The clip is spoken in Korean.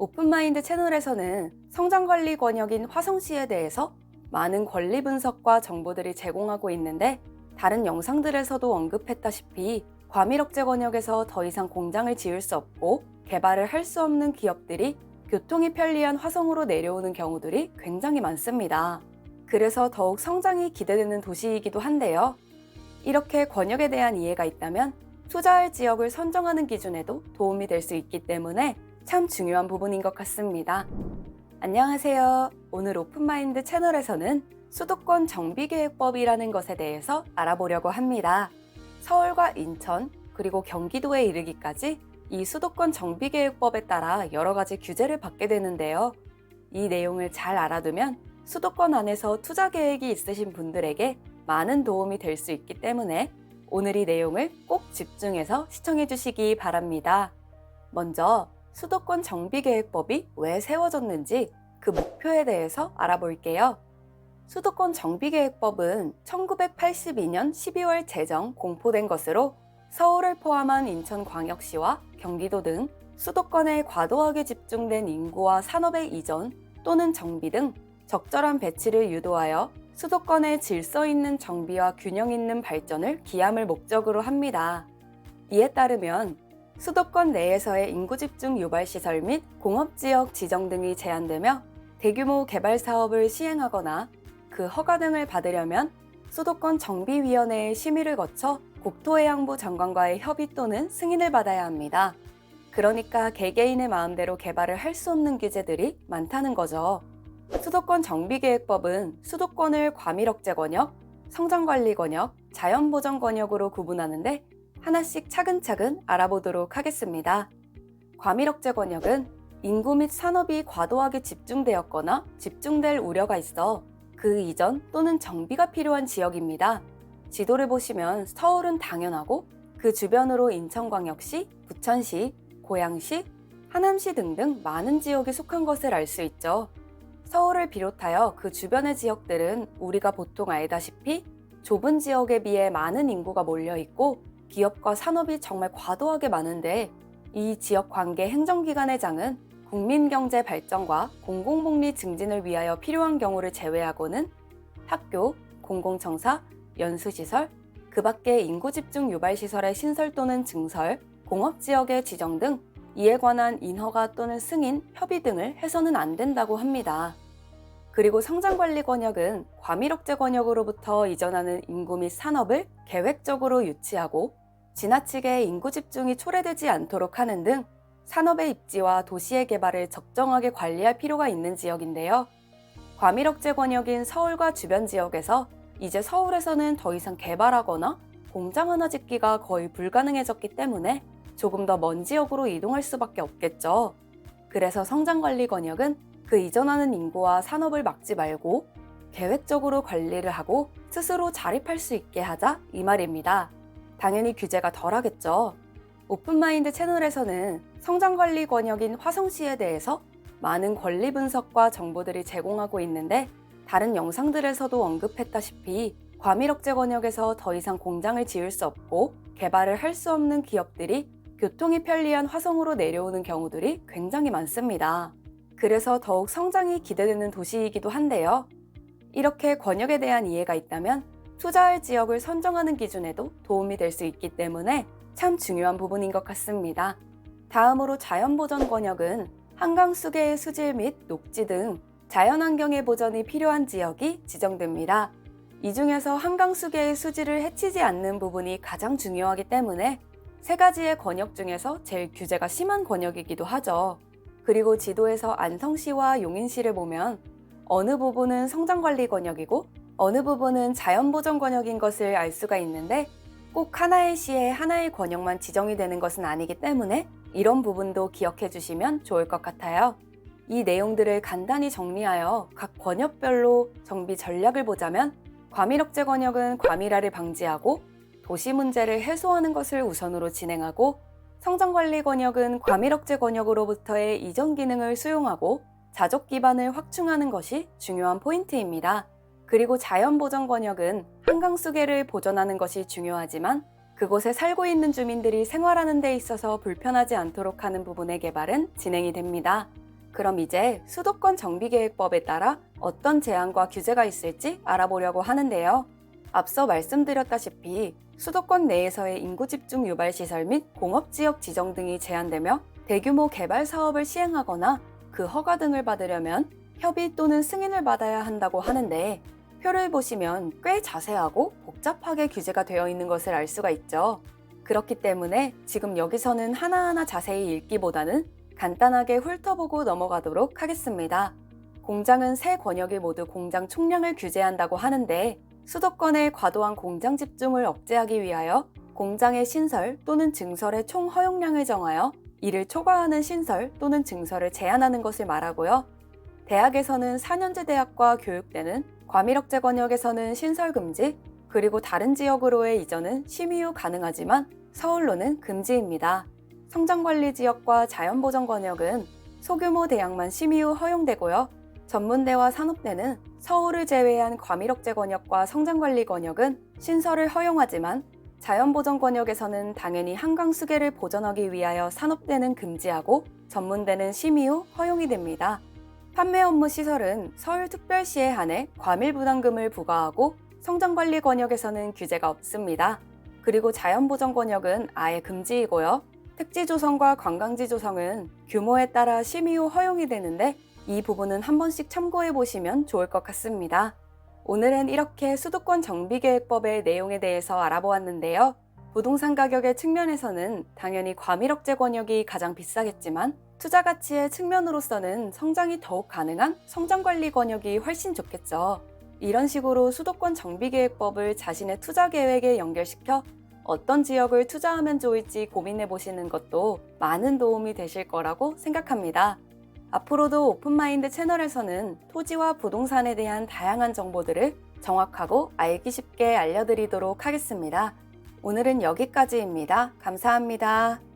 오픈마인드 채널에서는 성장관리 권역인 화성시에 대해서 많은 권리 분석과 정보들이 제공하고 있는데, 다른 영상들에서도 언급했다시피 과밀억제 권역에서 더 이상 공장을 지을 수 없고 개발을 할 수 없는 기업들이 교통이 편리한 화성으로 내려오는 경우들이 굉장히 많습니다. 그래서 더욱 성장이 기대되는 도시이기도 한데요. 이렇게 권역에 대한 이해가 있다면 투자할 지역을 선정하는 기준에도 도움이 될 수 있기 때문에 참 중요한 부분인 것 같습니다. 안녕하세요. 오늘 오픈마인드 채널에서는 수도권 정비계획법이라는 것에 대해서 알아보려고 합니다. 서울과 인천, 그리고 경기도에 이르기까지 이 수도권 정비계획법에 따라 여러 가지 규제를 받게 되는데요. 이 내용을 잘 알아두면 수도권 안에서 투자 계획이 있으신 분들에게 많은 도움이 될 수 있기 때문에 오늘 이 내용을 꼭 집중해서 시청해 주시기 바랍니다. 먼저 수도권 정비계획법이 왜 세워졌는지 그 목표에 대해서 알아볼게요. 수도권 정비계획법은 1982년 12월 제정 공포된 것으로 서울을 포함한 인천광역시와 경기도 등 수도권에 과도하게 집중된 인구와 산업의 이전 또는 정비 등 적절한 배치를 유도하여 수도권의 질서 있는 정비와 균형 있는 발전을 기함을 목적으로 합니다. 이에 따르면 수도권 내에서의 인구 집중 유발 시설 및 공업지역 지정 등이 제한되며, 대규모 개발 사업을 시행하거나 그 허가 등을 받으려면 수도권 정비위원회의 심의를 거쳐 국토해양부 장관과의 협의 또는 승인을 받아야 합니다. 그러니까 개개인의 마음대로 개발을 할 수 없는 규제들이 많다는 거죠. 수도권 정비계획법은 수도권을 과밀억제 권역, 성장관리 권역, 자연보전 권역으로 구분하는데 하나씩 차근차근 알아보도록 하겠습니다. 과밀억제 권역은 인구 및 산업이 과도하게 집중되었거나 집중될 우려가 있어 그 이전 또는 정비가 필요한 지역입니다. 지도를 보시면 서울은 당연하고 그 주변으로 인천광역시, 부천시, 고양시, 하남시 등등 많은 지역이 속한 것을 알 수 있죠. 서울을 비롯하여 그 주변의 지역들은 우리가 보통 알다시피 좁은 지역에 비해 많은 인구가 몰려있고 기업과 산업이 정말 과도하게 많은데, 이 지역 관계 행정기관의 장은 국민경제 발전과 공공복리 증진을 위하여 필요한 경우를 제외하고는 학교, 공공청사, 연수시설, 그 밖의 인구집중 유발시설의 신설 또는 증설, 공업지역의 지정 등 이에 관한 인허가 또는 승인, 협의 등을 해서는 안 된다고 합니다. 그리고 성장관리 권역은 과밀억제 권역으로부터 이전하는 인구 및 산업을 계획적으로 유치하고 지나치게 인구 집중이 초래되지 않도록 하는 등 산업의 입지와 도시의 개발을 적정하게 관리할 필요가 있는 지역인데요. 과밀억제 권역인 서울과 주변 지역에서 이제 서울에서는 더 이상 개발하거나 공장 하나 짓기가 거의 불가능해졌기 때문에 조금 더 먼 지역으로 이동할 수밖에 없겠죠. 그래서 성장관리 권역은 그 이전하는 인구와 산업을 막지 말고 계획적으로 관리를 하고 스스로 자립할 수 있게 하자, 이 말입니다. 당연히 규제가 덜하겠죠. 오픈마인드 채널에서는 성장관리 권역인 화성시에 대해서 많은 권리 분석과 정보들이 제공하고 있는데, 다른 영상들에서도 언급했다시피 과밀억제 권역에서 더 이상 공장을 지을 수 없고 개발을 할 수 없는 기업들이 교통이 편리한 화성으로 내려오는 경우들이 굉장히 많습니다. 그래서 더욱 성장이 기대되는 도시이기도 한데요. 이렇게 권역에 대한 이해가 있다면 투자할 지역을 선정하는 기준에도 도움이 될 수 있기 때문에 참 중요한 부분인 것 같습니다. 다음으로 자연보전 권역은 한강수계의 수질 및 녹지 등 자연환경의 보전이 필요한 지역이 지정됩니다. 이 중에서 한강수계의 수질을 해치지 않는 부분이 가장 중요하기 때문에 세 가지의 권역 중에서 제일 규제가 심한 권역이기도 하죠. 그리고 지도에서 안성시와 용인시를 보면 어느 부분은 성장관리 권역이고 어느 부분은 자연보전 권역인 것을 알 수가 있는데, 꼭 하나의 시에 하나의 권역만 지정이 되는 것은 아니기 때문에 이런 부분도 기억해 주시면 좋을 것 같아요. 이 내용들을 간단히 정리하여 각 권역별로 정비 전략을 보자면, 과밀억제 권역은 과밀화를 방지하고 도시 문제를 해소하는 것을 우선으로 진행하고, 성장관리 권역은 과밀억제 권역으로부터의 이전 기능을 수용하고 자족 기반을 확충하는 것이 중요한 포인트입니다. 그리고 자연보전 권역은 한강수계를 보존하는 것이 중요하지만 그곳에 살고 있는 주민들이 생활하는 데 있어서 불편하지 않도록 하는 부분의 개발은 진행이 됩니다. 그럼 이제 수도권 정비계획법에 따라 어떤 제한과 규제가 있을지 알아보려고 하는데요. 앞서 말씀드렸다시피 수도권 내에서의 인구 집중 유발 시설 및 공업지역 지정 등이 제한되며 대규모 개발 사업을 시행하거나 그 허가 등을 받으려면 협의 또는 승인을 받아야 한다고 하는데 표를 보시면 꽤 자세하고 복잡하게 규제가 되어 있는 것을 알 수가 있죠. 그렇기 때문에 지금 여기서는 하나하나 자세히 읽기보다는 간단하게 훑어보고 넘어가도록 하겠습니다. 공장은 세 권역이 모두 공장 총량을 규제한다고 하는데 수도권의 과도한 공장 집중을 억제하기 위하여 공장의 신설 또는 증설의 총 허용량을 정하여 이를 초과하는 신설 또는 증설을 제한하는 것을 말하고요. 대학에서는 4년제 대학과 교육대는 과밀억제 권역에서는 신설 금지, 그리고 다른 지역으로의 이전은 심의 후 가능하지만 서울로는 금지입니다. 성장관리지역과 자연보전 권역은 소규모 대학만 심의 후 허용되고요. 전문대와 산업대는 서울을 제외한 과밀억제 권역과 성장관리 권역은 신설을 허용하지만 자연보전 권역에서는 당연히 한강 수계를 보전하기 위하여 산업대는 금지하고 전문대는 심의 후 허용이 됩니다. 판매 업무 시설은 서울특별시에 한해 과밀부담금을 부과하고 성장관리 권역에서는 규제가 없습니다. 그리고 자연보전 권역은 아예 금지이고요. 택지조성과 관광지 조성은 규모에 따라 심의 후 허용이 되는데 이 부분은 한 번씩 참고해 보시면 좋을 것 같습니다. 오늘은 이렇게 수도권 정비계획법의 내용에 대해서 알아보았는데요. 부동산 가격의 측면에서는 당연히 과밀억제 권역이 가장 비싸겠지만 투자 가치의 측면으로서는 성장이 더욱 가능한 성장관리 권역이 훨씬 좋겠죠. 이런 식으로 수도권 정비계획법을 자신의 투자 계획에 연결시켜 어떤 지역을 투자하면 좋을지 고민해 보시는 것도 많은 도움이 되실 거라고 생각합니다. 앞으로도 오픈마인드 채널에서는 토지와 부동산에 대한 다양한 정보들을 정확하고 알기 쉽게 알려드리도록 하겠습니다. 오늘은 여기까지입니다. 감사합니다.